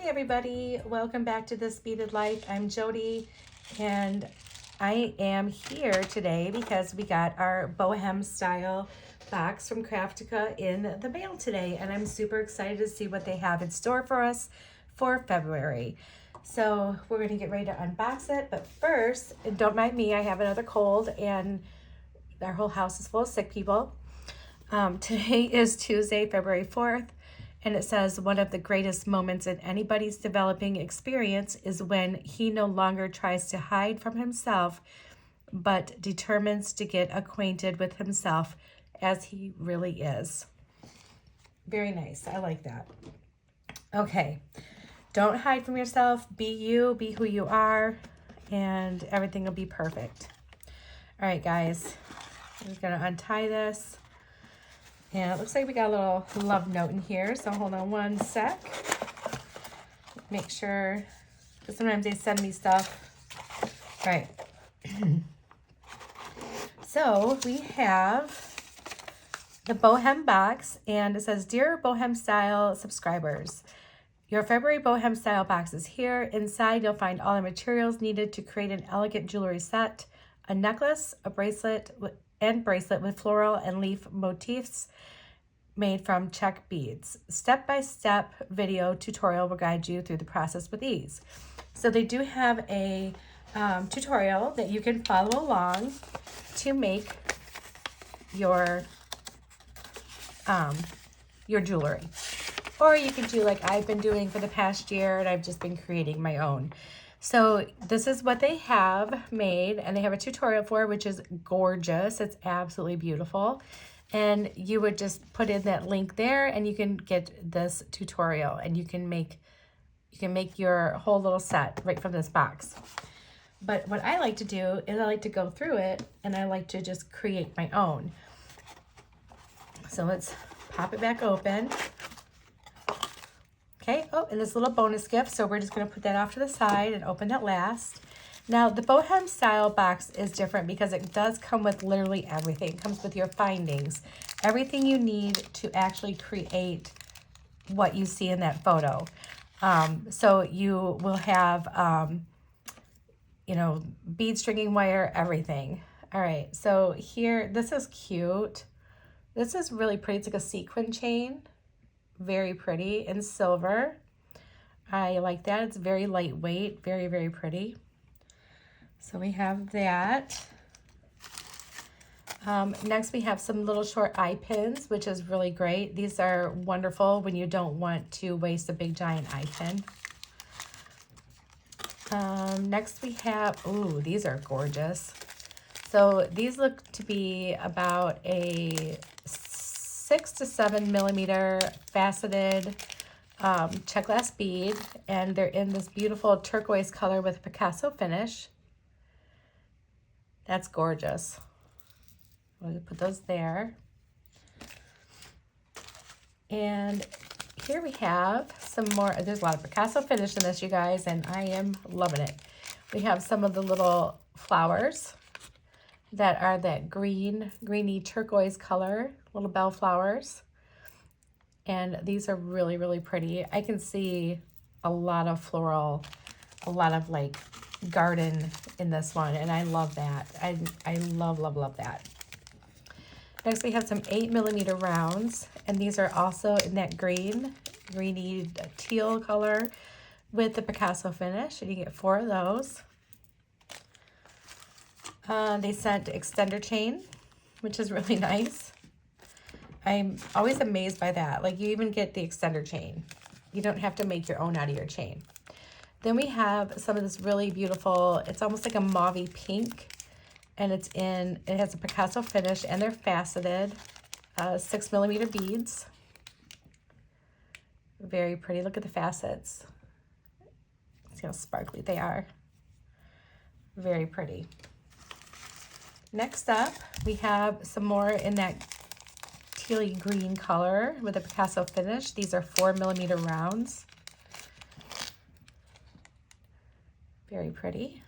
Hi everybody, welcome back to This Beaded Life. I'm Jody and I am here today because we got our Bohem Style Box from Craftica in the mail today, and I'm super excited to see what they have in store for us for February. So we're going to get ready to unbox it, but first, and don't mind me, I have another cold and our whole house is full of sick people. Today is Tuesday, February 4th. And it says, one of the greatest moments in anybody's developing experience is when he no longer tries to hide from himself, but determines to get acquainted with himself as he really is. Very nice. I like that. Okay. Don't hide from yourself. Be you. Be who you are. And everything will be perfect. All right, guys. I'm just going to untie this. And it looks like we got a little love note in here, so hold on one sec. Make sure, because sometimes they send me stuff. All right. So we have the Bohem box, and it says, Dear Bohem Style subscribers, your February Bohem Style box is here. Inside, you'll find all the materials needed to create an elegant jewelry set, a necklace, a bracelet, bracelet with floral and leaf motifs made from Czech beads. Step-by-step video tutorial will guide you through the process with ease. So they do have a tutorial that you can follow along to make your jewelry. Or you can do like I've been doing for the past year, and I've just been creating my own. So this is what they have made, and they have a tutorial for it, which is gorgeous. It's absolutely beautiful. And you would just put in that link there, and you can get this tutorial, and you can make your whole little set right from this box. But what I like to do is I like to go through it, and I like to just create my own. So let's pop it back open. Okay, oh, and this little bonus gift, so we're just going to put that off to the side and open that last. Now, the Bohem Style box is different because it does come with literally everything. It comes with your findings, everything you need to actually create what you see in that photo. So you will have, bead stringing wire, everything. All right, so here, this is cute. This is really pretty. It's like a sequin chain. Very pretty in silver. I like that. It's very lightweight, very, very pretty. So we have that. Next we have some little short eye pins, which is really great. These are wonderful when you don't want to waste a big giant eye pin. Next we have, ooh, these are gorgeous. So these look to be about a 6 to 7 millimeter faceted Czech Glass bead, and they're in this beautiful turquoise color with Picasso finish. That's gorgeous. I'm going to put those there. And here we have some more. There's a lot of Picasso finish in this, you guys, and I am loving it. We have some of the little flowers that are that greeny turquoise color, little bell flowers. And these are really, really pretty. I can see a lot of floral, a lot of like garden in this one, and I love that. I love, love, love that. Next we have some 8 millimeter rounds, and these are also in that greeny teal color with the Picasso finish, and you get 4 of those. They sent extender chain, which is really nice. I'm always amazed by that. Like, you even get the extender chain. You don't have to make your own out of your chain. Then we have some of this really beautiful, it's almost like a mauve pink, and it has a Picasso finish, and they're faceted 6 millimeter beads. Very pretty. Look at the facets. See how sparkly they are. Very pretty. Next up, we have some more in that tealy green color with a Picasso finish. These are 4 millimeter rounds. Very pretty.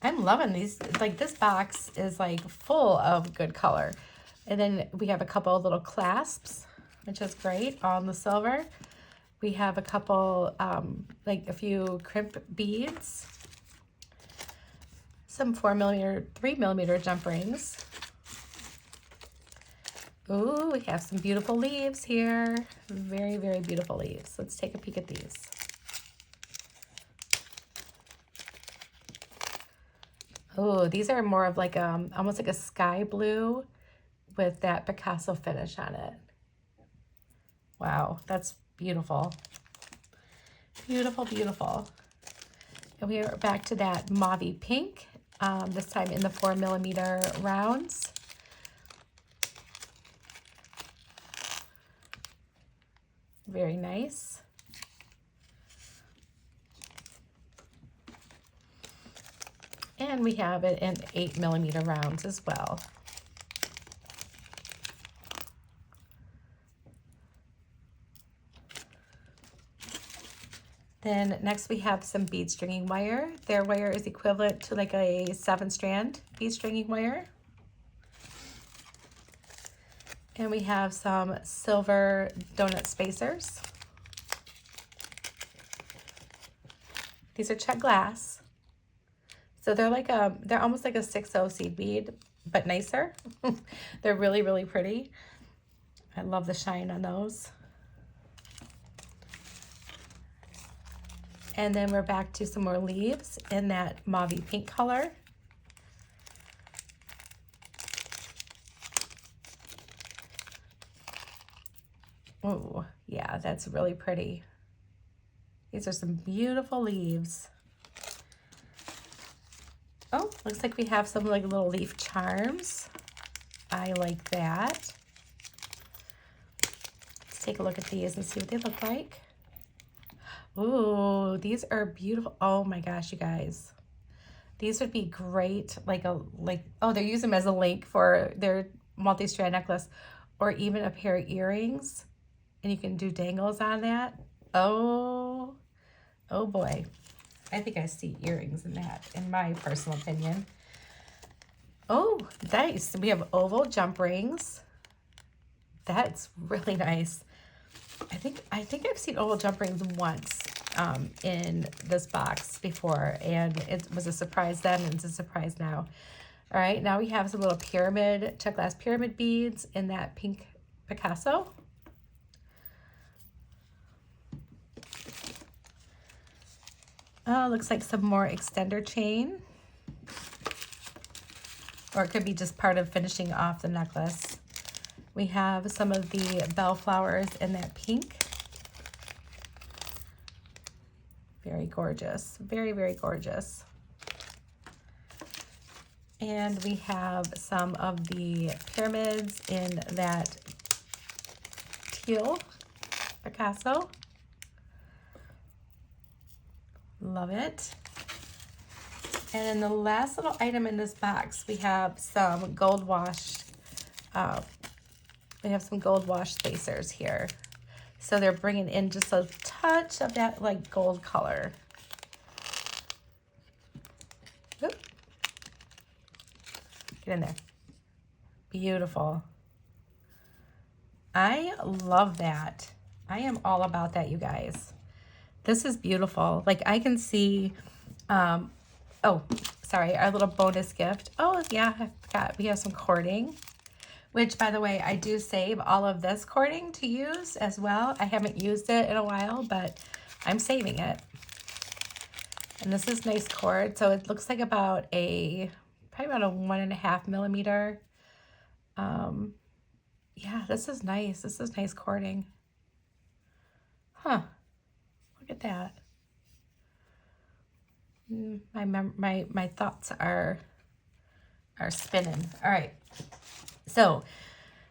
I'm loving these. Like, this box is like full of good color. And then we have a couple of little clasps, which is great, all in the silver. We have a couple, like a few crimp beads, some 4mm, 3mm jump rings. Ooh, we have some beautiful leaves here. Very, very beautiful leaves. Let's take a peek at these. Oh, these are more of like almost like a sky blue with that Picasso finish on it. Wow, that's beautiful. Beautiful, beautiful. And we are back to that mauve pink, this time in the 4mm rounds. Very nice. And we have it in 8mm rounds as well. Then next we have some bead stringing wire. Their wire is equivalent to like a 7-strand bead stringing wire. And we have some silver donut spacers. These are Czech Glass. So they're like they're almost like a 6/0 seed bead, but nicer. They're really, really pretty. I love the shine on those. And then we're back to some more leaves in that mauve pink color. Oh, yeah, that's really pretty. These are some beautiful leaves. Oh, looks like we have some like little leaf charms. I like that. Let's take a look at these and see what they look like. Ooh, these are beautiful. Oh my gosh, you guys. These would be great, oh, they're using them as a link for their multi-strand necklace or even a pair of earrings. And you can do dangles on that. Oh boy. I think I see earrings in that, in my personal opinion. Oh, nice. We have oval jump rings. That's really nice. I think I've seen oval jump rings once in this box before, and it was a surprise then, and it's a surprise now. All right, now we have some little pyramid, Czech Glass pyramid beads in that pink Picasso. Looks like some more extender chain, or it could be just part of finishing off the necklace. We have some of the bell flowers in that pink. Very gorgeous. Very, very gorgeous. And we have some of the pyramids in that teal Picasso. Love it. And then the last little item in this box, we have some gold washed spacers here. So they're bringing in just a touch of that like gold color. Oop. Get in there. Beautiful. I love that. I am all about that, you guys. This is beautiful. Like I can see, oh, sorry, our little bonus gift. Oh yeah, I forgot. We have some cording. Which, by the way, I do save all of this cording to use as well. I haven't used it in a while, but I'm saving it. And this is nice cord. So it looks like about probably about a 1.5mm. Yeah, this is nice. This is nice cording. Huh. Look at that. My thoughts are spinning. All right. So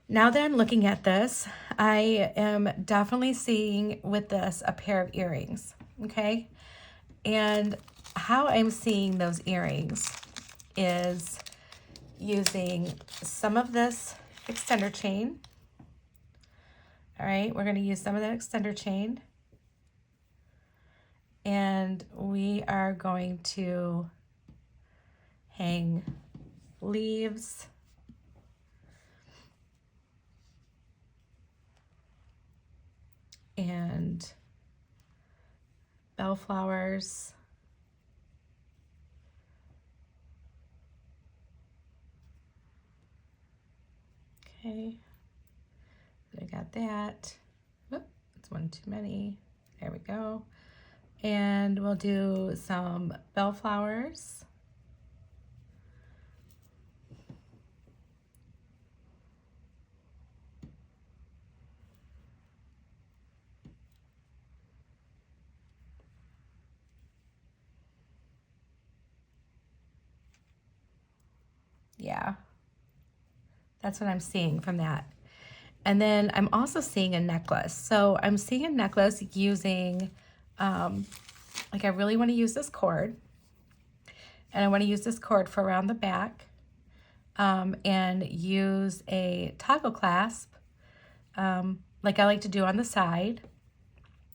now that I'm looking at this, I am definitely seeing with this a pair of earrings, okay? And how I'm seeing those earrings is using some of this extender chain. All right, we're going to use some of that extender chain. And we are going to hang leaves. And bellflowers. Okay, I got that. Oop, it's one too many. There we go. And we'll do some bellflowers. Yeah, that's what I'm seeing from that. And then I'm also seeing a necklace. So I'm seeing a necklace using, like I really want to use this cord. And I want to use this cord for around the back, and use a toggle clasp, like I like to do on the side.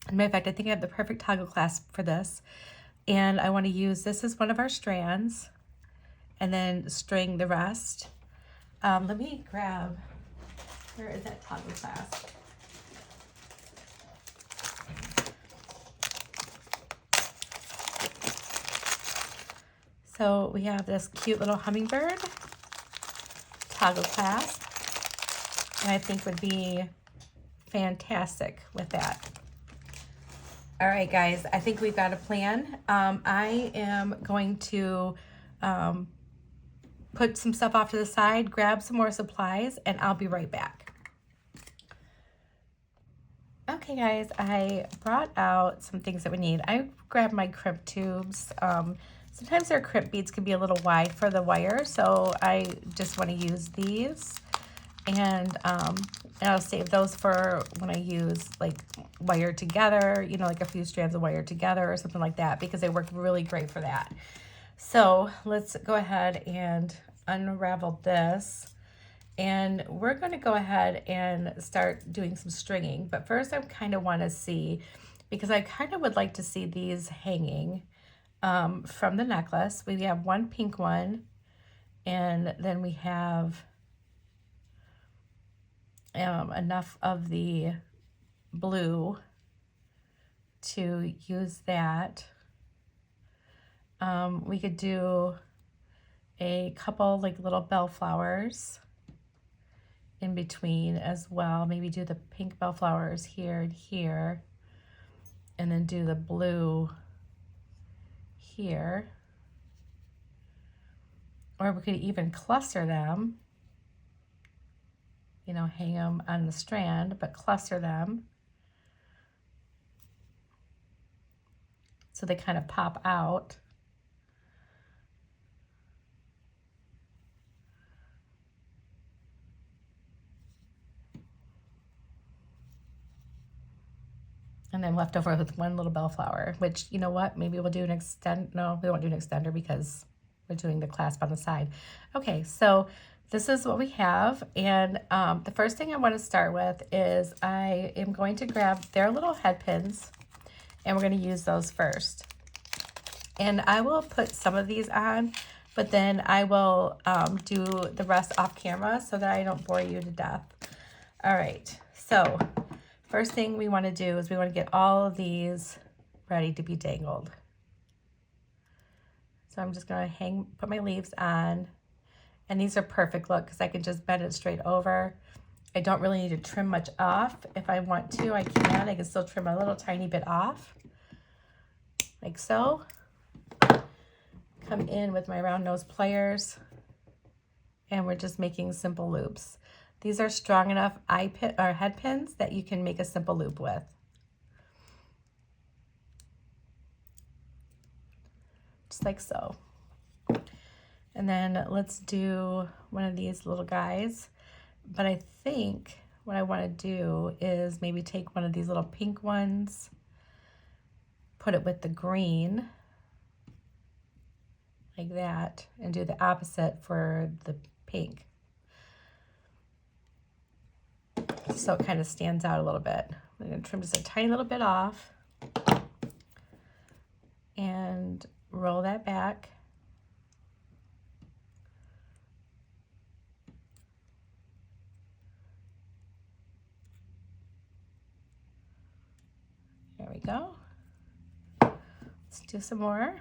As a matter of fact, I think I have the perfect toggle clasp for this. And I want to use this as one of our strands and then string the rest. Let me grab, where is that toggle clasp? So we have this cute little hummingbird toggle clasp, and I think would be fantastic with that. All right, guys, I think we've got a plan. I am going to put some stuff off to the side, grab some more supplies, and I'll be right back. Okay, guys, I brought out some things that we need. I grabbed my crimp tubes. Sometimes our crimp beads can be a little wide for the wire, so I just want to use these. And I'll save those for when I use like wire together, you know, like a few strands of wire together or something like that, because they work really great for that. So let's go ahead and unravel this. And we're going to go ahead and start doing some stringing. But first I kind of want to see, because I kind of would like to see these hanging from the necklace. We have one pink one, and then we have enough of the blue to use that. We could do a couple like little bellflowers in between as well. Maybe do the pink bellflowers here and here, and then do the blue here. Or we could even cluster them, you know, hang them on the strand, but cluster them so they kind of pop out. And then left over with one little bellflower, which, you know what, maybe we'll do an extend. No, we won't do an extender because we're doing the clasp on the side. Okay, so this is what we have. And the first thing I want to start with is I am going to grab their little head pins, and we're going to use those first. And I will put some of these on, but then I will do the rest off camera so that I don't bore you to death. All right, so first thing we want to do is we want to get all of these ready to be dangled. So I'm just going to put my leaves on, and these are perfect, look, because I can just bend it straight over. I don't really need to trim much off. If I want to, I can still trim a little tiny bit off, like so. Come in with my round nose pliers, and we're just making simple loops. These are strong enough head pins that you can make a simple loop with. Just like so. And then let's do one of these little guys. But I think what I want to do is maybe take one of these little pink ones, put it with the green, like that, and do the opposite for the pink. So it kind of stands out a little bit. I'm going to trim just a tiny little bit off and roll that back. There we go. do some more.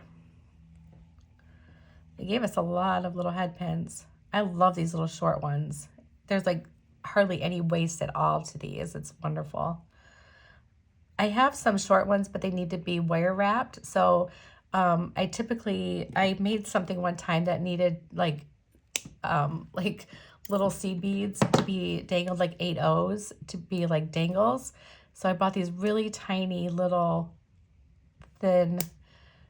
They gave us a lot of little head pins. I love these little short ones. There's like hardly any waste at all to these. It's wonderful. I have some short ones, but they need to be wire wrapped. So I made something one time that needed like little seed beads to be dangled, like 8 O's to be like dangles. So I bought these really tiny little thin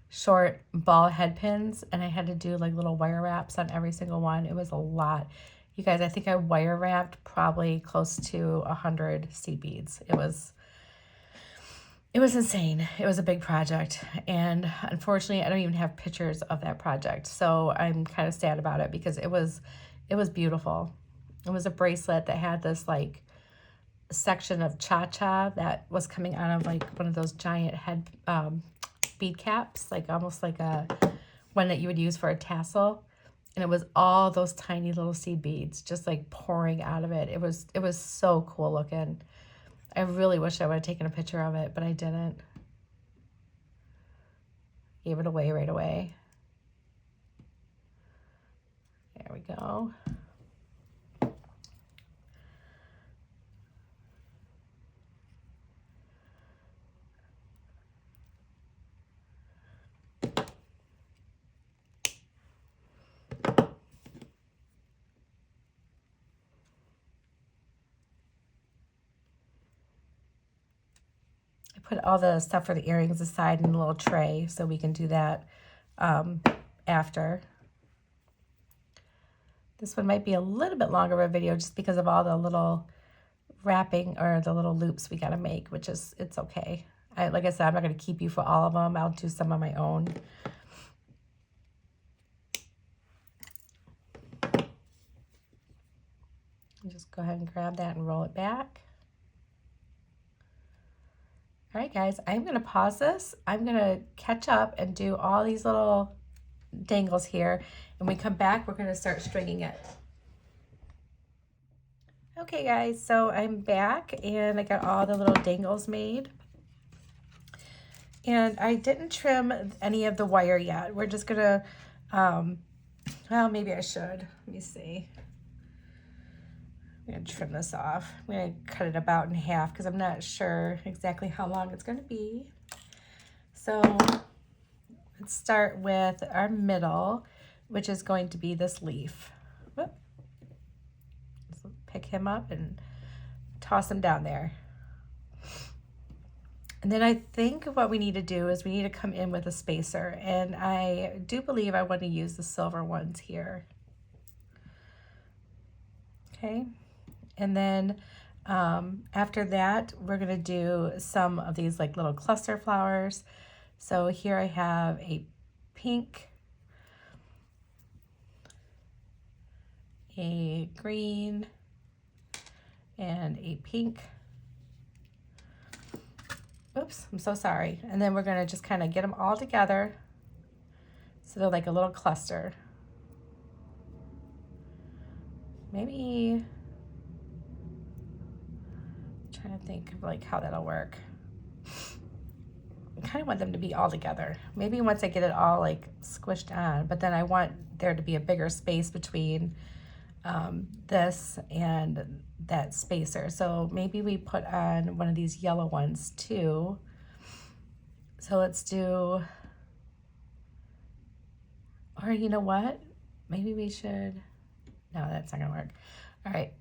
short ball head pins, and I had to do like little wire wraps on every single one. It was a lot. You guys, I think I wire wrapped probably close to 100 seed beads. It was insane. It was a big project, and unfortunately I don't even have pictures of that project, so I'm kind of sad about it because it was beautiful. It was a bracelet that had this like section of cha-cha that was coming out of like one of those giant head bead caps, like almost like a one that you would use for a tassel, and it was all those tiny little seed beads just like pouring out of it. It was so cool looking. I really wish I would have taken a picture of it, but I didn't. Gave it away right away. There we go. Put all the stuff for the earrings aside in a little tray so we can do that after. This one might be a little bit longer of a video just because of all the little wrapping or the little loops we got to make, which is, it's okay. Like I said, I'm not going to keep you for all of them. I'll do some of my own. Just go ahead and grab that and roll it back. All right, guys, I'm going to pause this. I'm going to catch up and do all these little dangles here. And when we come back, we're going to start stringing it. Okay, guys, so I'm back and I got all the little dangles made. And I didn't trim any of the wire yet. We're just going to, well, maybe I should. Let me see. I'm going to trim this off. I'm going to cut it about in half because I'm not sure exactly how long it's going to be. So let's start with our middle, which is going to be this leaf. Whoop. So pick him up and toss him down there. And then I think what we need to do is we need to come in with a spacer. And I do believe I want to use the silver ones here. Okay. And then after that, we're going to do some of these like little cluster flowers. So here I have a pink, a green, and a pink. Oops, I'm so sorry. And then we're going to just kind of get them all together so they're like a little cluster. Maybe... trying to think of like how that'll work. I kind of want them to be all together. Maybe once I get it all like squished on, but then I want there to be a bigger space between this and that spacer. So maybe we put on one of these yellow ones too. So let's do, or you know what? Maybe we should, no, that's not gonna work. All right.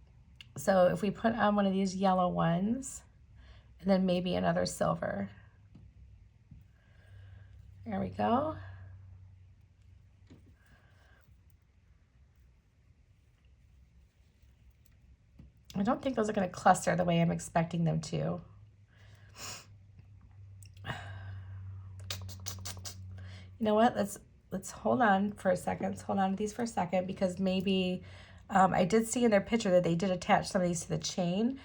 So if we put on one of these yellow ones, and then maybe another silver. There we go. I don't think those are going to cluster the way I'm expecting them to. You know what? Let's hold on for a second. Let's hold on to these for a second because maybe I did see in their picture that they did attach some of these to the chain,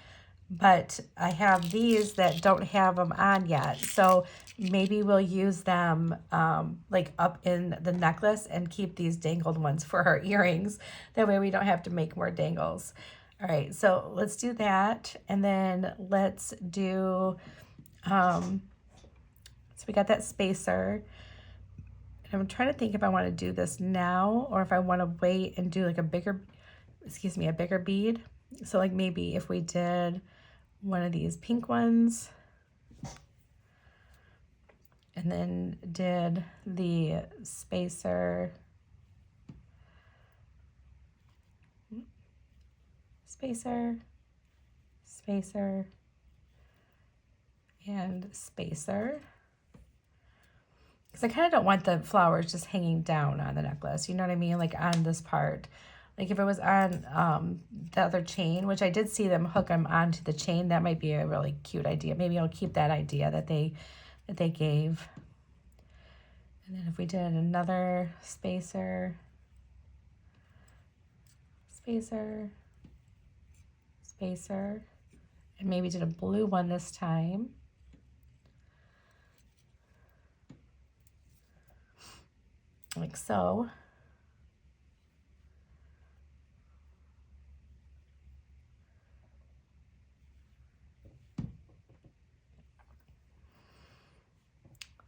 but I have these that don't have them on yet. So maybe we'll use them like up in the necklace and keep these dangled ones for our earrings. That way we don't have to make more dangles. All right, so let's do that. And then let's do, so we got that spacer. I'm trying to think if I want to do this now or if I want to wait and do like a bigger bead. So like maybe if we did one of these pink ones and then did the spacer, spacer, and spacer. Because I kind of don't want the flowers just hanging down on the necklace, you know what I mean? Like on this part. Like if it was on the other chain, which I did see them hook them onto the chain, that might be a really cute idea. Maybe I'll keep that idea that they gave. And then if we did another spacer, spacer, spacer, and maybe did a blue one this time. Like so.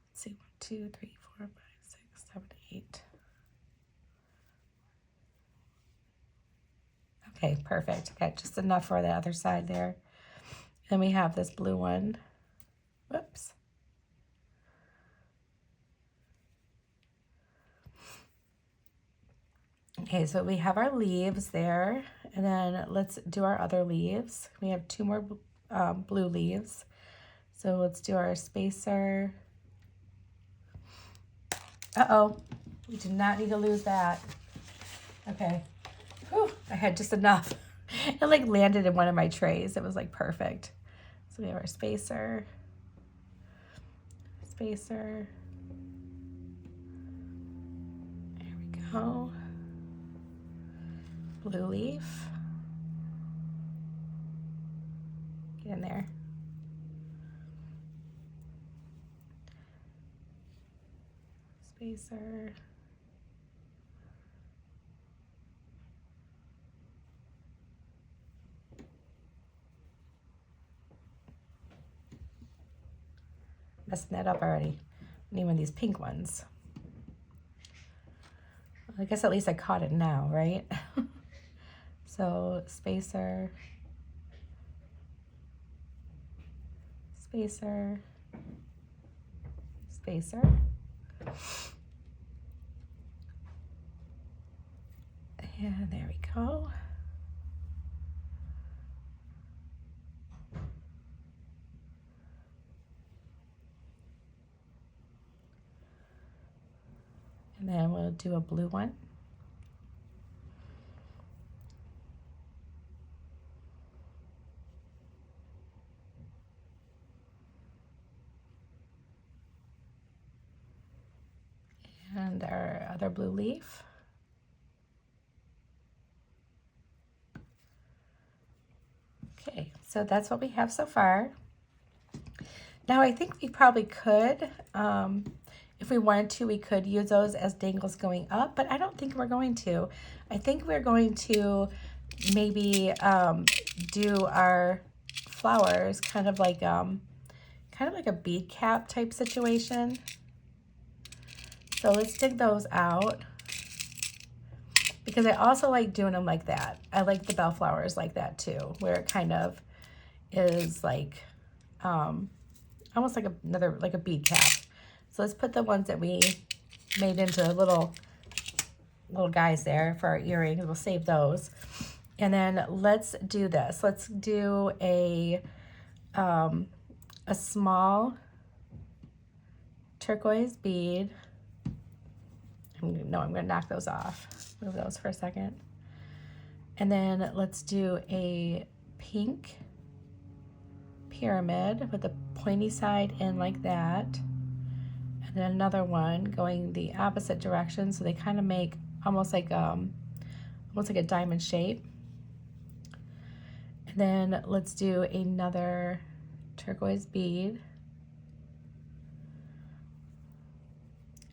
Let's see, 1, 2, 3, 4, 5, 6, 7, 8. Okay, perfect. Okay, just enough for the other side there. Then we have this blue one. Whoops. Okay, so we have our leaves there, and then let's do our other leaves. We have 2 more blue leaves. So let's do our spacer. Uh-oh, we did not need to lose that. Okay, whew, I had just enough. It like landed in one of my trays. It was like perfect. So we have our spacer, spacer. There we go. Blue leaf. Get in there. Spacer. Messing that up already. I need one of these pink ones. I guess at least I caught it now, right? So spacer, spacer, spacer. And there we go. And then we'll do a blue one. And our other blue leaf. Okay, so that's what we have so far. Now I think we probably could, if we wanted to, we could use those as dangles going up, but I don't think we're going to. I think we're going to maybe do our flowers kind of like a bead cap type situation. So let's dig those out, because I also like doing them like that. I like the bellflowers like that too, where it kind of is like almost like a bead cap. So let's put the ones that we made into little guys there for our earrings. We'll save those. And then let's do this. Let's do a small turquoise bead. I'm gonna knock those off. Move those for a second. And then let's do a pink pyramid with the pointy side in like that. And then another one going the opposite direction, so they kind of make almost like a diamond shape. And then let's do another turquoise bead.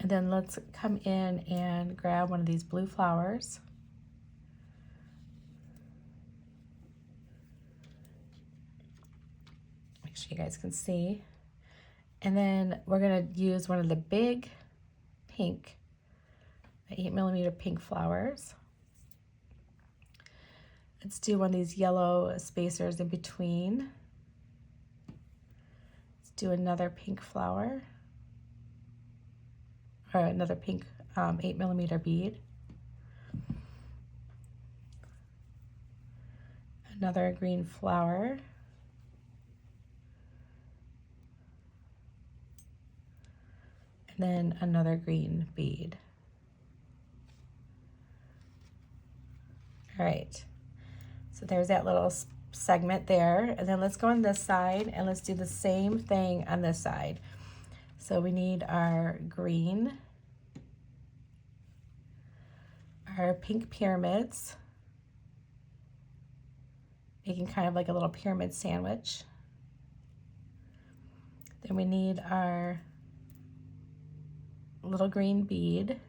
And then let's come in and grab one of these blue flowers. Make sure you guys can see. And then we're gonna use one of the big pink 8mm pink flowers. Let's do one of these yellow spacers in between. Let's do another pink flower, or another pink 8mm bead. Another green flower. And then another green bead. All right, so there's that little segment there. And then let's go on this side and let's do the same thing on this side. So we need our green, our pink pyramids, making kind of like a little pyramid sandwich. Then we need our little green bead,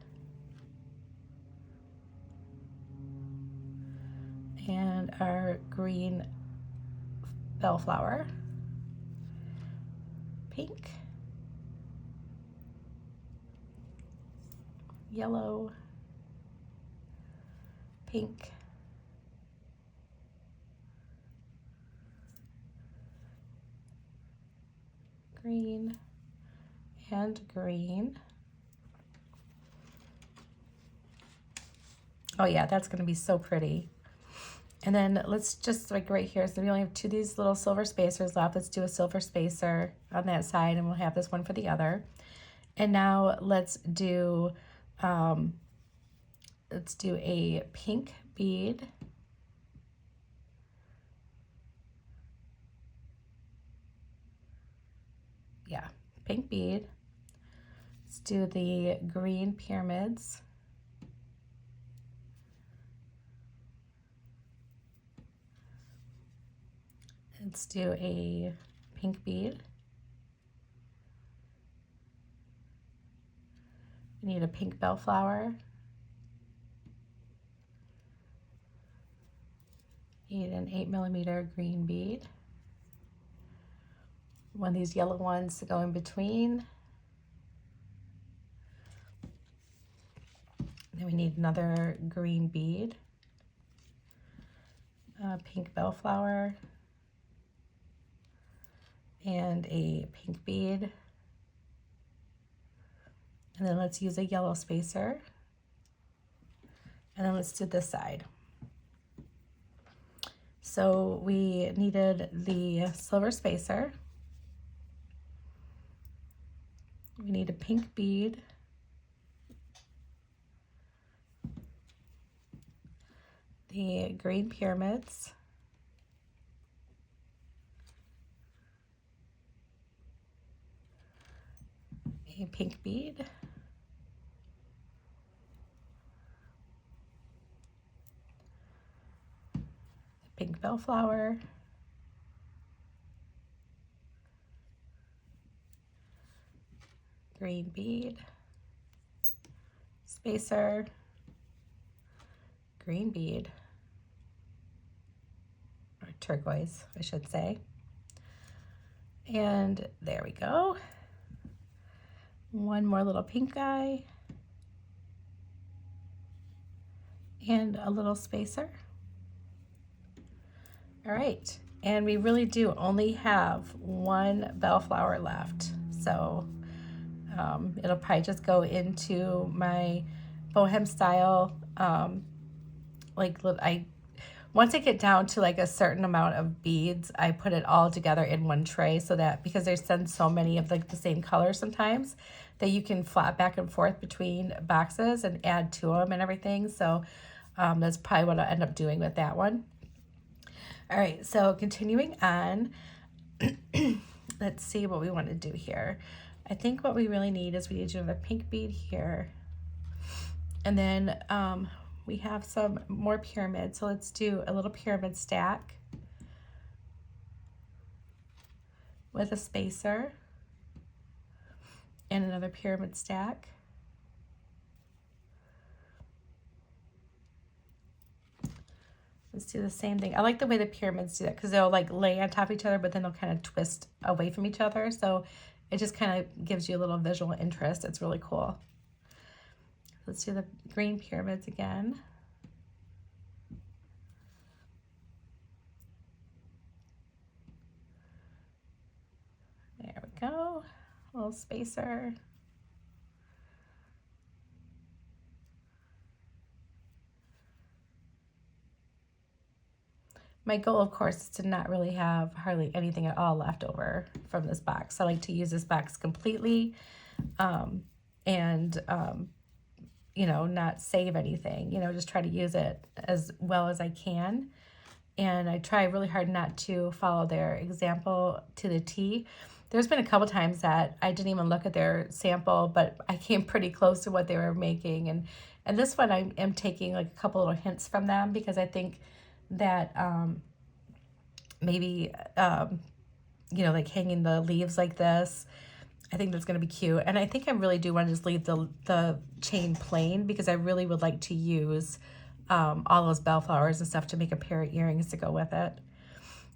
and our green bellflower, pink, yellow, pink, green, and green. Oh yeah, that's gonna be so pretty. And then let's just, like right here, so we only have two of these little silver spacers left. Let's do a silver spacer on that side, and we'll have this one for the other. And now let's do a pink bead. Yeah, pink bead. Let's do the green pyramids. Let's do a pink bead. We need a pink bellflower. Need an 8mm green bead. One of these yellow ones to go in between. Then we need another green bead. A pink bellflower. And a pink bead. And then let's use a yellow spacer. And then let's do this side. So we needed the silver spacer. We need a pink bead. The green pyramids. A pink bead, a pink bellflower, green bead, spacer, green bead, or turquoise, I should say. And there we go. One more little pink guy, and a little spacer. All right, and we really do only have one bellflower left, so it'll probably just go into my Bohem Style. Once I get down to like a certain amount of beads, I put it all together in one tray, so that because there's so many of like the same color sometimes, that you can flop back and forth between boxes and add to them and everything. So that's probably what I'll end up doing with that one. All right, so continuing on, let's see what we want to do here. I think what we really need is we need to have a pink bead here. And then we have some more pyramids. So let's do a little pyramid stack with a spacer and another pyramid stack. Let's do the same thing. I like the way the pyramids do that because they'll like lay on top of each other, but then they'll kind of twist away from each other. So it just kind of gives you a little visual interest. It's really cool. Let's do the green pyramids again. There we go. A little spacer. My goal, of course, is to not really have hardly anything at all left over from this box. I like to use this box completely and, you know, not save anything, you know, just try to use it as well as I can. And I try really hard not to follow their example to the T. There's been a couple times that I didn't even look at their sample, but I came pretty close to what they were making. And this one I am taking like a couple little hints from them because I think that maybe, you know, like hanging the leaves like this, I think that's going to be cute. And I think I really do want to just leave the chain plain because I really would like to use all those bellflowers and stuff to make a pair of earrings to go with it.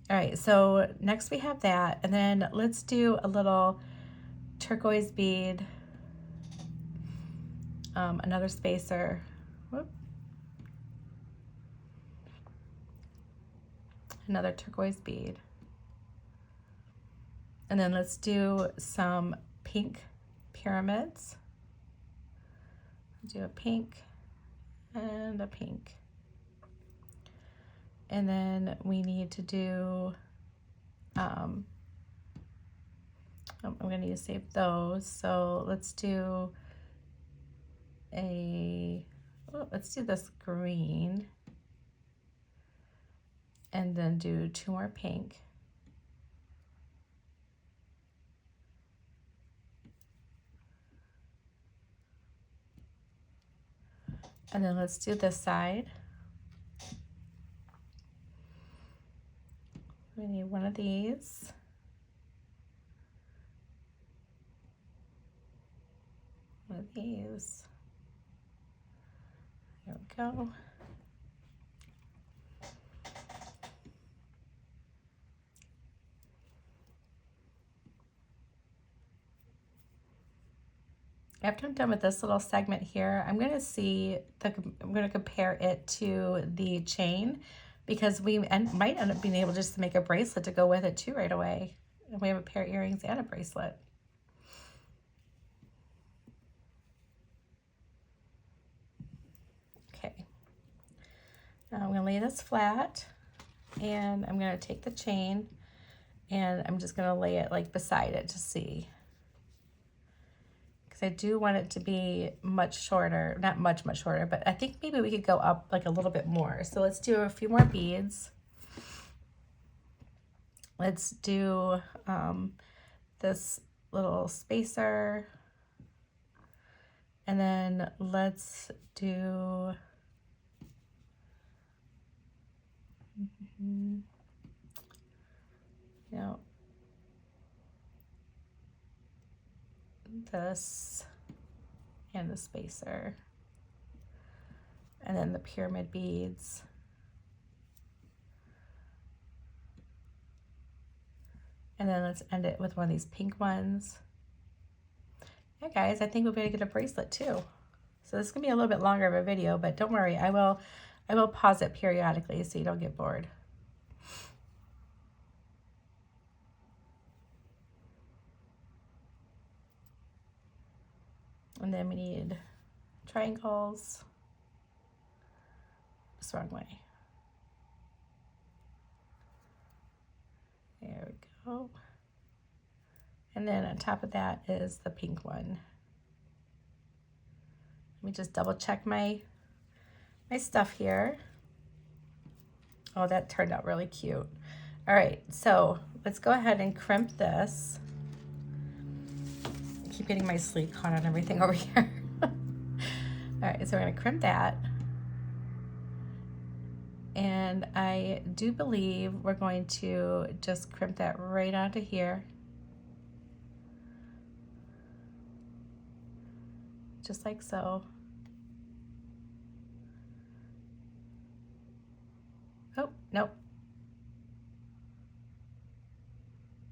All right, so next we have that. And then let's do a little turquoise bead, another spacer. Whoop. Another turquoise bead. And then let's do some pink pyramids. Do a pink and a pink. And then we need to do, I'm gonna need to save those. So let's do let's do this green. And then do 2 more pink. And then let's do this side. We need one of these. One of these. There we go. After I'm done with this little segment here, I'm going to compare it to the chain because we might end up being able just to make a bracelet to go with it too right away. And we have a pair of earrings and a bracelet. Okay. Now I'm going to lay this flat and I'm going to take the chain and I'm just going to lay it like beside it to see. I do want it to be much shorter, not much shorter, but I think maybe we could go up like a little bit more. So let's do a few more beads. Let's do this little spacer. And then let's do, you know, this and the spacer, and then the pyramid beads, and then let's end it with one of these pink ones. Yeah guys, I think we're going to get a bracelet too. So this is going to be a little bit longer of a video, but don't worry, I will pause it periodically so you don't get bored. And then we need triangles. It's the wrong way. There we go. And then on top of that is the pink one. Let me just double check my stuff here. Oh, that turned out really cute. All right, so let's go ahead and crimp this. I keep getting my sleeve caught on everything over here. All right, so we're gonna crimp that. And I do believe we're going to just crimp that right onto here. Just like so. Oh, nope.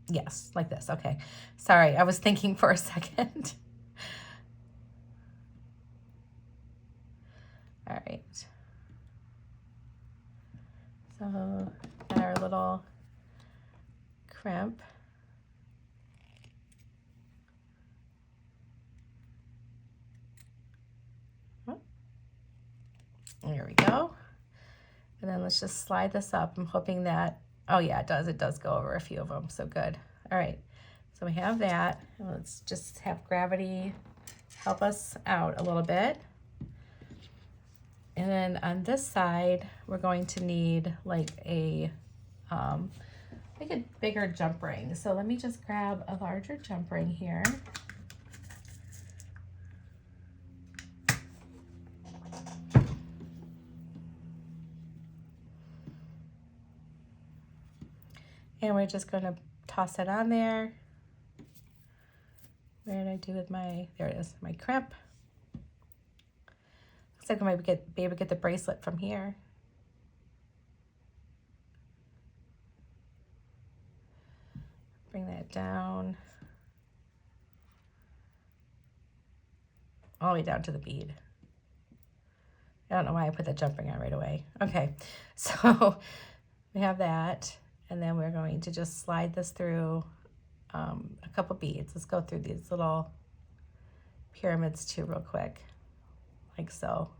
Yes, like this, okay. Sorry, I was thinking for a second. All right. So got our little crimp. There we go. And then let's just slide this up. I'm hoping that, oh yeah, it does go over a few of them, so good. All right, so we have that. Let's just have gravity help us out a little bit. And then on this side, we're going to need like a bigger jump ring. So let me just grab a larger jump ring here. And we're just going to toss it on there. Where did I do with my, there it is, my crimp. Looks like I might be able to get the bracelet from here. Bring that down. All the way down to the bead. I don't know why I put that jump ring on right away. Okay, so we have that. And then we're going to just slide this through a couple beads. Let's go through these little pyramids too real quick, like so.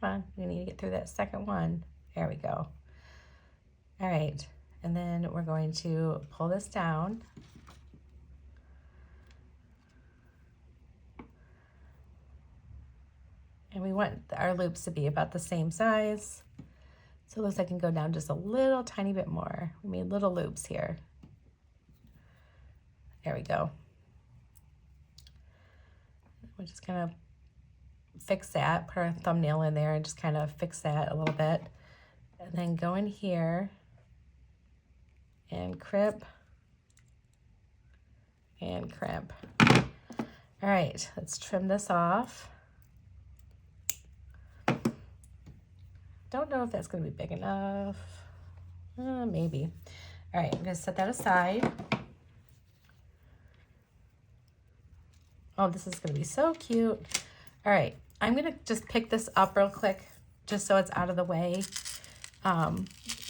Come on, we need to get through that second one. There we go. All right, and then we're going to pull this down. And we want our loops to be about the same size. So it looks like I can go down just a little tiny bit more. We made little loops here. There we go. We're just gonna fix that, put our thumbnail in there and just kind of fix that a little bit. And then go in here and crimp and crimp. All right, let's trim this off. Don't know if that's going to be big enough. Maybe. All right, I'm going to set that aside. Oh, this is going to be so cute. All right, I'm going to just pick this up real quick just so it's out of the way.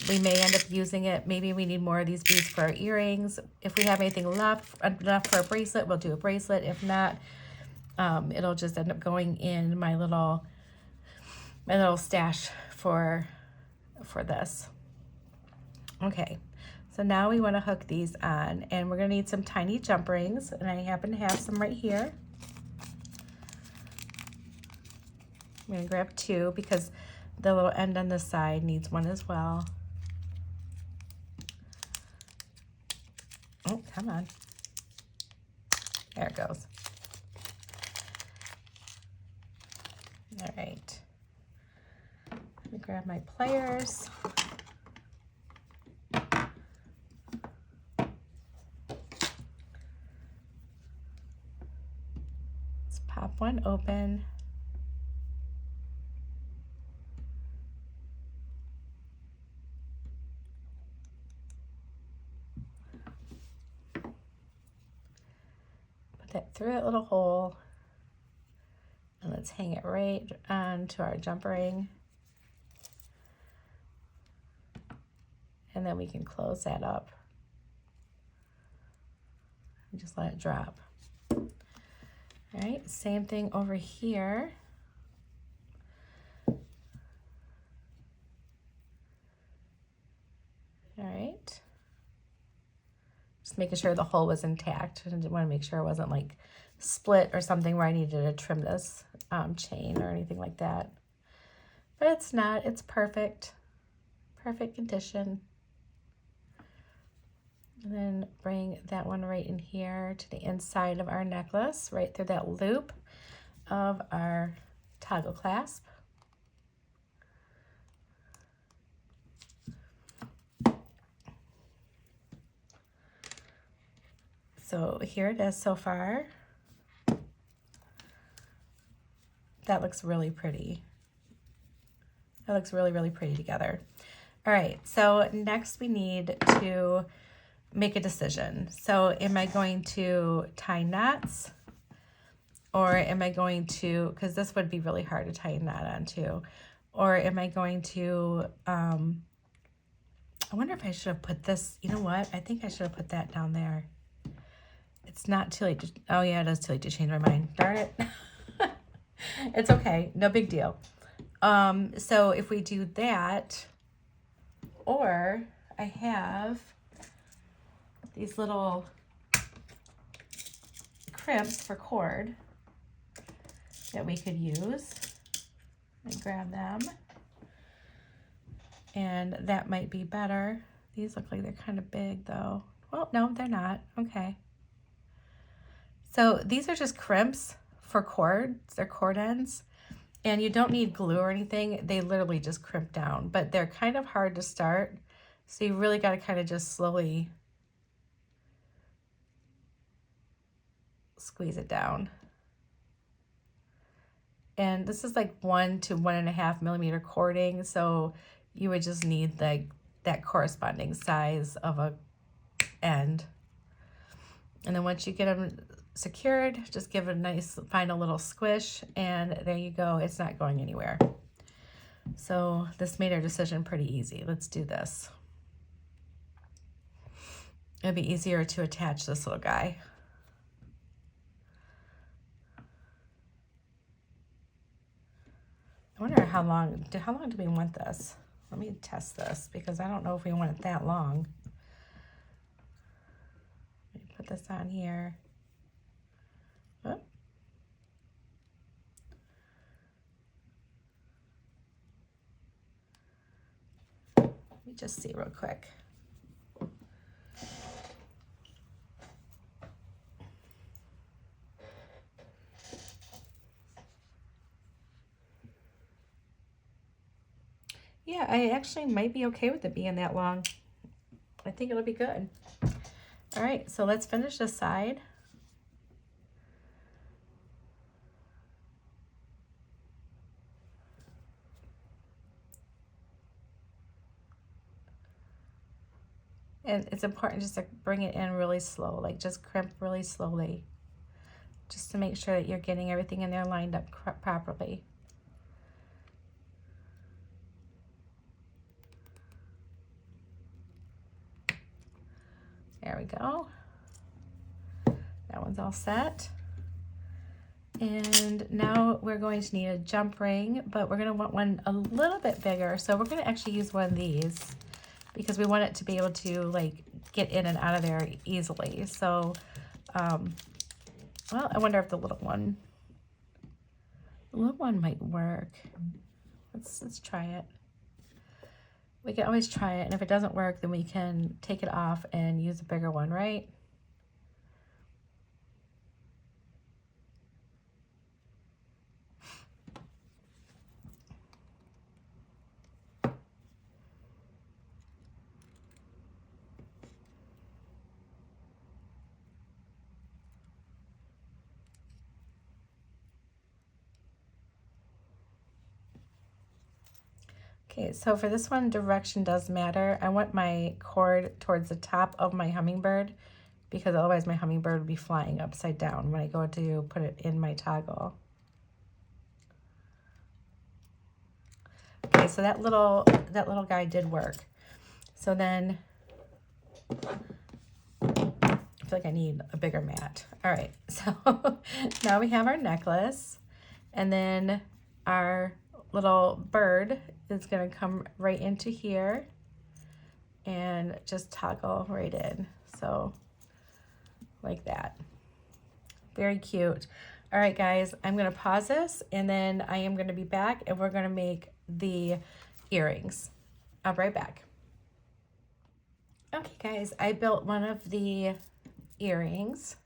We may end up using it. Maybe we need more of these beads for our earrings. If we have anything left, enough for a bracelet, we'll do a bracelet. If not, it'll just end up going in my little stash for this. Okay, so now we want to hook these on, and we're going to need some tiny jump rings, and I happen to have some right here. I'm going to grab two because the little end on this side needs one as well. Oh, come on. There it goes. All right. Let me grab my pliers. Let's pop one open. Put that through that little hole. And let's hang it right onto our jump ring. And then we can close that up. And just let it drop. All right, same thing over here. All right. Just making sure the hole was intact. I didn't want to make sure it wasn't like split or something where I needed to trim this chain or anything like that. But it's not, it's perfect. Perfect condition. And then bring that one right in here to the inside of our necklace, right through that loop of our toggle clasp. So here it is so far. That looks really pretty. That looks really, really pretty together. All right, so next we need to make a decision. So am I going to tie knots, or am I going to, because this would be really hard to tie a knot onto, or am I going to, I wonder if I should have put this, you know what? I think I should have put that down there. It's not too late to, oh yeah, it is too late to change my mind. Darn it. It's okay. No big deal. So if we do that, or I have these little crimps for cord that we could use. I grab them, and that might be better. These look like they're kind of big though. Well, no, they're not. Okay. So these are just crimps for cords. They're cord ends, and you don't need glue or anything. They literally just crimp down, but they're kind of hard to start. So you really got to kind of just slowly squeeze it down. And this is like 1 to 1.5 millimeter cording. So you would just need like that corresponding size of a end. And then once you get them secured, just give it a nice final little squish, and there you go. It's not going anywhere. So this made our decision pretty easy. Let's do this. It'd be easier to attach this little guy. I wonder how long do we want this? Let me test this, because I don't know if we want it that long. Let me put this on here. Oh. Let me just see real quick. Yeah, I actually might be okay with it being that long. I think it'll be good. All right, so let's finish this side. And it's important just to bring it in really slow, like just crimp really slowly, just to make sure that you're getting everything in there lined up properly. There we go. That one's all set. And now we're going to need a jump ring, but we're going to want one a little bit bigger. So we're going to actually use one of these, because we want it to be able to like get in and out of there easily. So, well, I wonder if the little one might work. Let's try it. We can always try it, and if it doesn't work, then we can take it off and use a bigger one, right? Okay, so for this one, direction does matter. I want my cord towards the top of my hummingbird, because otherwise my hummingbird would be flying upside down when I go to put it in my toggle. Okay, so that little guy did work. So then I feel like I need a bigger mat. All right, so now we have our necklace, and then our little bird is going to come right into here and just toggle right in. So like that. Very cute. All right, guys, I'm going to pause this, and then I am going to be back, and we're going to make the earrings. I'll be right back. Okay, guys, I built one of the earrings,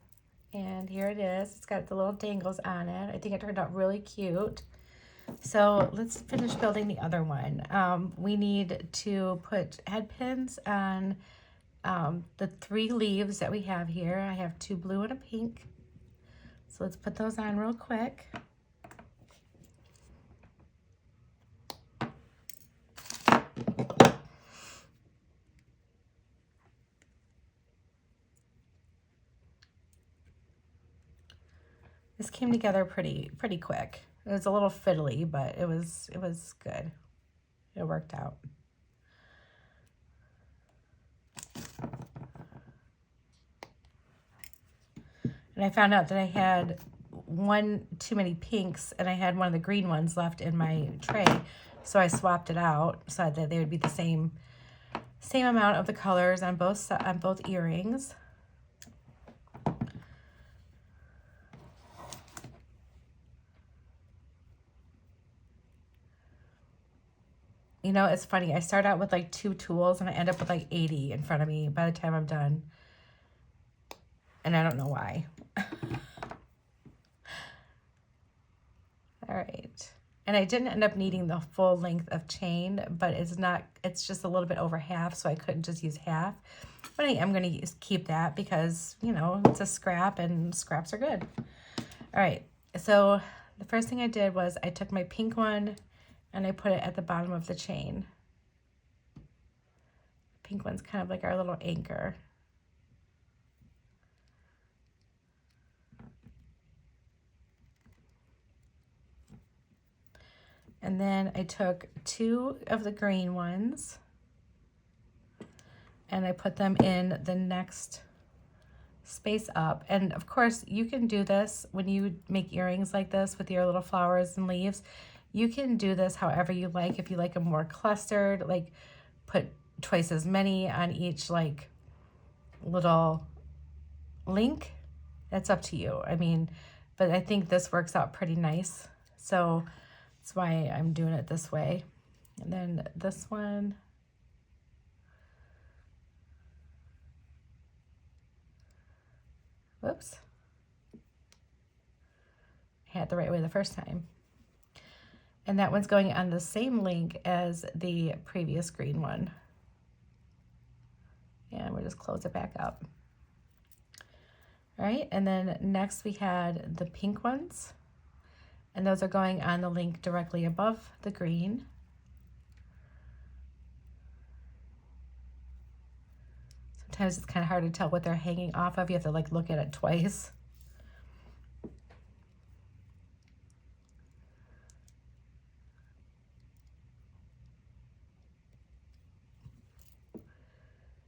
and here it is. It's got the little dangles on it. I think it turned out really cute. So let's finish building the other one. We need to put head pins on the 3 leaves that we have here. I have 2 blue and a pink. So let's put those on real quick. This came together pretty quick. It was a little fiddly, but it was good. It worked out. And I found out that I had one too many pinks, and I had one of the green ones left in my tray, so I swapped it out so that they would be the same amount of the colors on both earrings. You know, it's funny. I start out with like 2 tools and I end up with like 80 in front of me by the time I'm done. And I don't know why. All right. And I didn't end up needing the full length of chain, but it's just a little bit over half, so I couldn't just use half. But I am going to keep that because, you know, it's a scrap and scraps are good. All right. So the first thing I did was I took my pink one and I put it at the bottom of the chain. Pink one's kind of like our little anchor. And then I took 2 of the green ones and I put them in the next space up. And of course, you can do this when you make earrings like this with your little flowers and leaves. You can do this however you like. If you like them more clustered, like put twice as many on each like little link. That's up to you. I mean, but I think this works out pretty nice. So that's why I'm doing it this way. And then this one. Whoops. I had it the right way the first time. And that one's going on the same link as the previous green one. And we'll just close it back up. All right, and then next we had the pink ones. And those are going on the link directly above the green. Sometimes it's kind of hard to tell what they're hanging off of. You have to like look at it twice.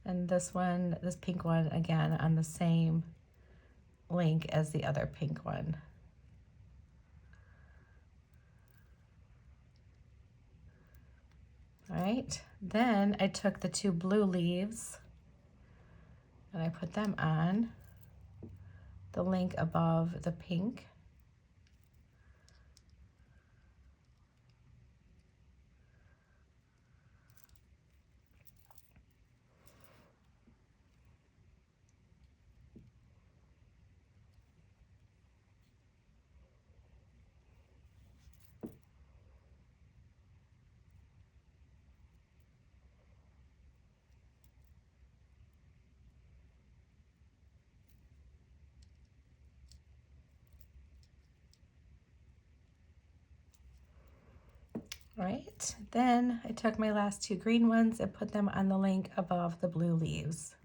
And this one, this pink one, again, on the same link as the other pink one. All right, then I took the 2 blue leaves and I put them on the link above the pink. All right, then I took my last 2 green ones and put them on the link above the blue leaves.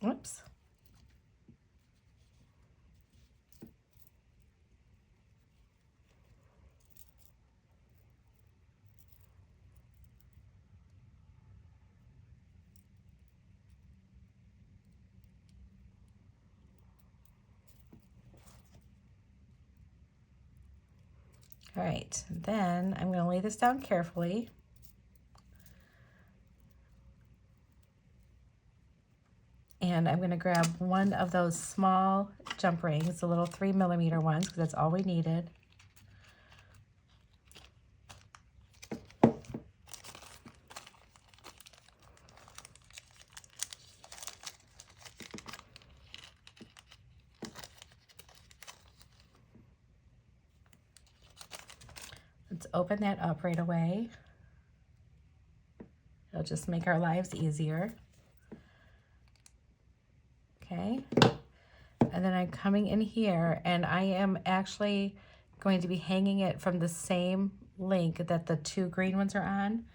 Whoops. All right, then I'm going to lay this down carefully. And I'm going to grab one of those small jump rings, the little 3mm ones, because that's all we needed. Let's open that up right away. It'll just make our lives easier. Okay. And then I'm coming in here, and I am actually going to be hanging it from the same link that the two green ones are on.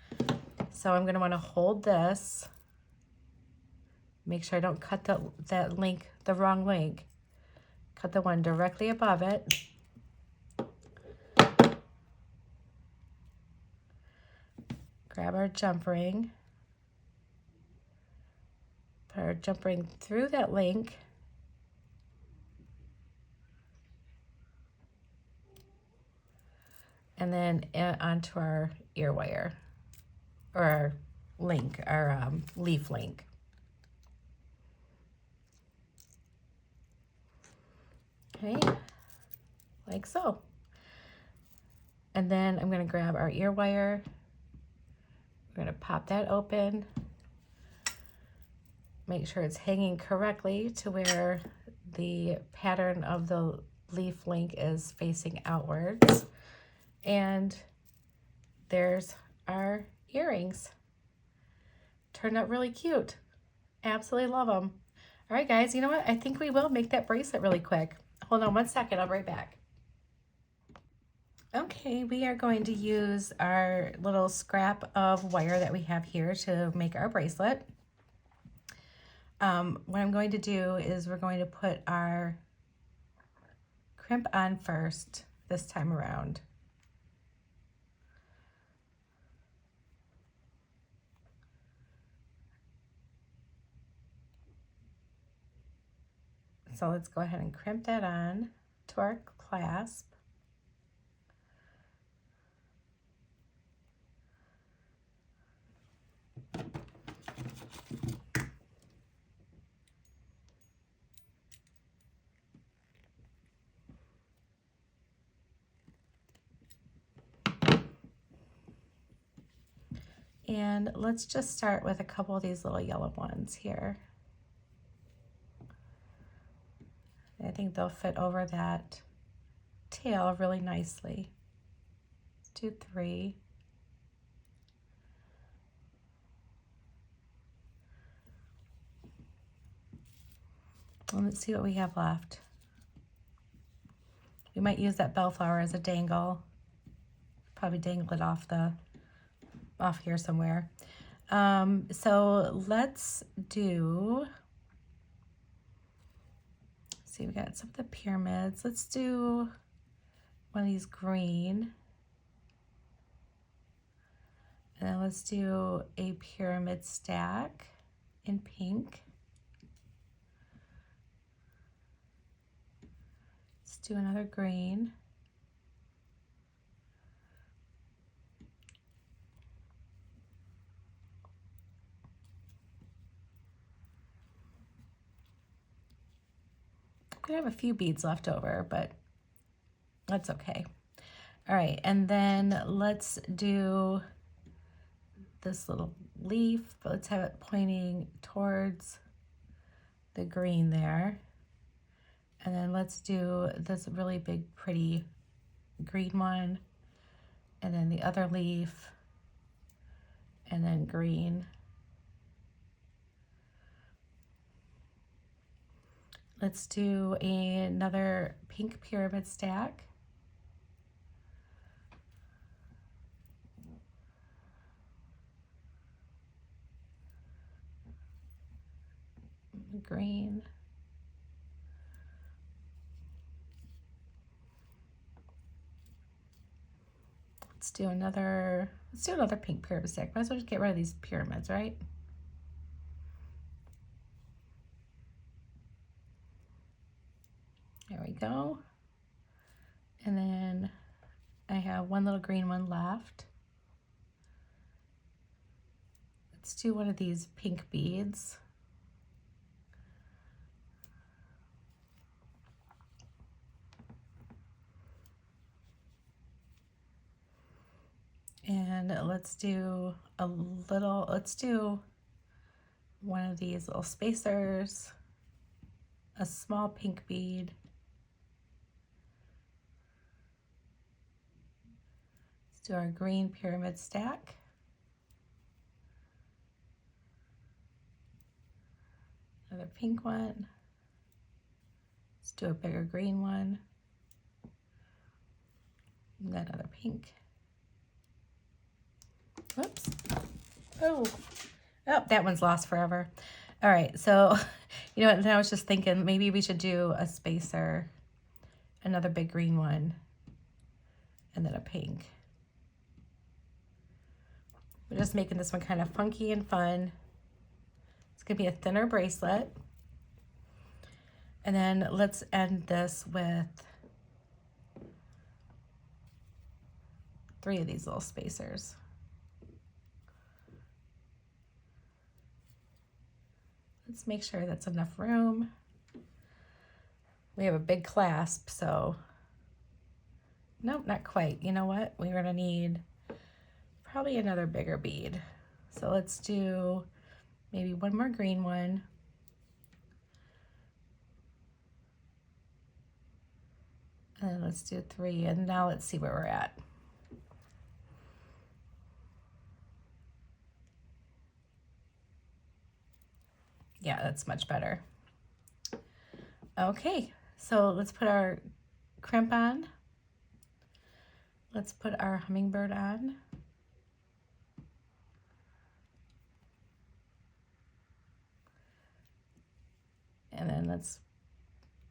So I'm going to want to hold this. Make sure I don't cut that link, the wrong link. Cut the one directly above it. Grab our jump ring. Put our jump ring through that link. And then onto our ear wire, or our link, our leaf link. Okay, like so. And then I'm going to grab our ear wire. We're going to pop that open. Make sure it's hanging correctly to where the pattern of the leaf link is facing outwards. And there's our earrings. Turned out really cute. Absolutely love them. All right, guys, you know what? I think we will make that bracelet really quick. Hold on 1 second. I'll be right back. Okay, we are going to use our little scrap of wire that we have here to make our bracelet. What I'm going to do is we're going to put our crimp on first this time around. So let's go ahead and crimp that on to our clasp. And let's just start with a couple of these little yellow ones here. I think they'll fit over that tail really nicely. Let's do 3. And let's see what we have left. We might use that bellflower as a dangle. Probably dangle it off here somewhere. So let's do, see, we got some of the pyramids. Let's do one of these green. And then let's do a pyramid stack in pink. Let's do another green. We have a few beads left over, but that's okay. All right, and then let's do this little leaf, but let's have it pointing towards the green there. And then let's do this really big, pretty green one, and then the other leaf, and then green. Let's do another pink pyramid stack. Green. Let's do another pink pyramid stack. Might as well just get rid of these pyramids, right? There we go. And then I have one little green one left. Let's do one of these pink beads. And let's do one of these little spacers, a small pink bead, let's do our green pyramid stack, another pink one. Let's do a bigger green one. And then another pink. Whoops. Oh, that one's lost forever. All right, so you know what, then I was just thinking maybe we should do a spacer, another big green one, and then a pink. We're just making this one kind of funky and fun. It's gonna be a thinner bracelet. And then let's end this with 3 of these little spacers. Let's make sure that's enough room. We have a big clasp, so nope, not quite. You know what? We're gonna need probably another bigger bead. So let's do maybe one more green one. And then let's do 3, and now let's see where we're at. Yeah, that's much better. Okay, so let's put our crimp on. Let's put our hummingbird on. And then let's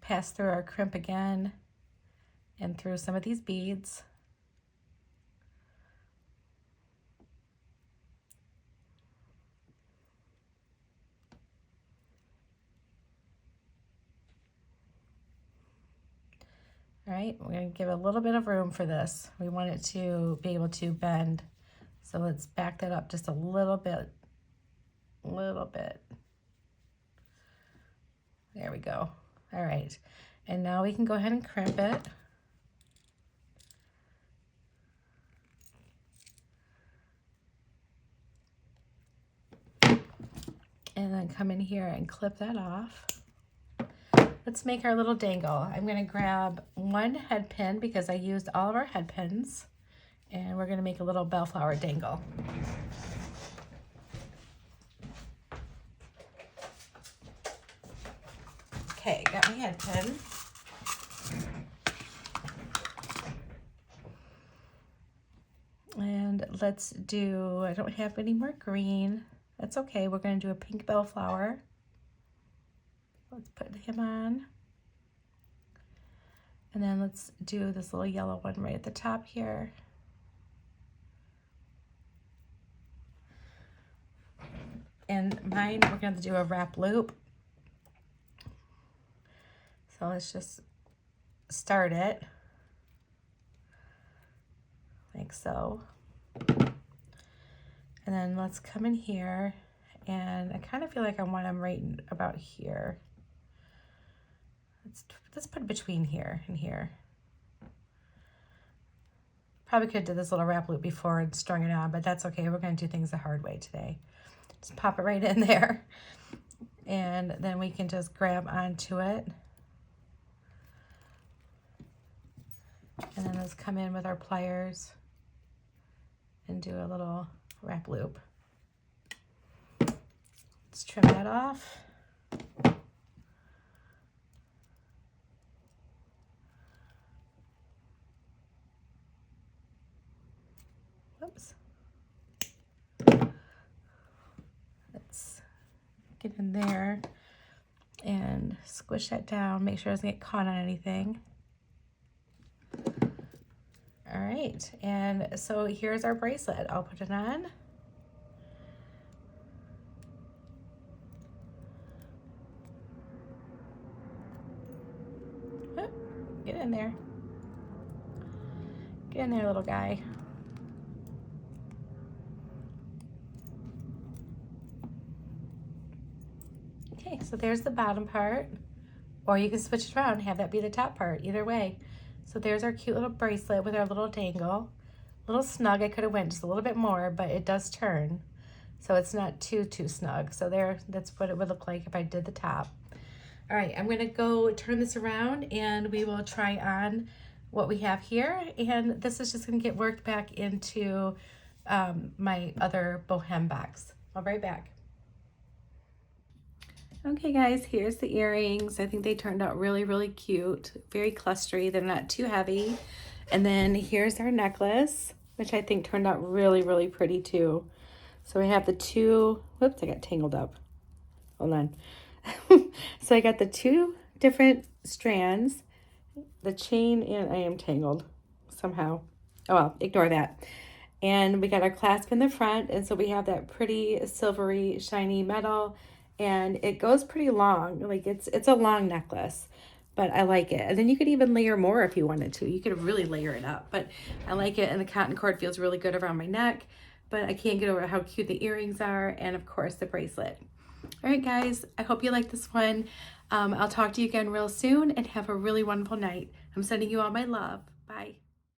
pass through our crimp again and through some of these beads. All right, we're going to give a little bit of room for this. We want it to be able to bend. So let's back that up just a little bit. There we go. All right, and now we can go ahead and crimp it. And then come in here and clip that off. Let's make our little dangle. I'm gonna grab one head pin because I used all of our head pins, and we're gonna make a little bellflower dangle. Okay, got my head pin. And let's do, I don't have any more green. That's okay, we're gonna do a pink bellflower. Let's put him on. And then let's do this little yellow one right at the top here. And mine, we're going to do a wrap loop. So let's just start it like so. And then let's come in here, and I kind of feel like I want them right about here. Let's put it between here and here. Probably could have did this little wrap loop before and strung it on, but that's okay. We're going to do things the hard way today. Just pop it right in there, and then we can just grab onto it. And then let's come in with our pliers and do a little wrap loop. Let's trim that off. Whoops. Let's get in there and squish that down. Make sure it doesn't get caught on anything. All right, and so here's our bracelet. I'll put it on. Oh, get in there. Get in there, little guy. Okay, so there's the bottom part, or you can switch it around and have that be the top part, either way. So there's our cute little bracelet with our little dangle. A little snug, I could have went just a little bit more, but it does turn. So it's not too snug. So there, that's what it would look like if I did the top. All right, I'm gonna go turn this around and we will try on what we have here. And this is just gonna get worked back into my other Bohem box. I'll be right back. Okay guys, here's the earrings. I think they turned out really, really cute. Very clustery. They're not too heavy. And then here's our necklace, which I think turned out really, really pretty too. So we have the two, whoops, I got tangled up. Hold on. So I got the two different strands, the chain, and I am tangled somehow. Oh well, ignore that. And we got our clasp in the front, and so we have that pretty silvery, shiny metal, and it goes pretty long. Like it's a long necklace, but I like it. And then you could even layer more if you wanted to. You could really layer it up, but I like it, and the cotton cord feels really good around my neck, but I can't get over how cute the earrings are, and of course the bracelet. All right, guys, I hope you like this one. I'll talk to you again real soon, and have a really wonderful night. I'm sending you all my love. Bye.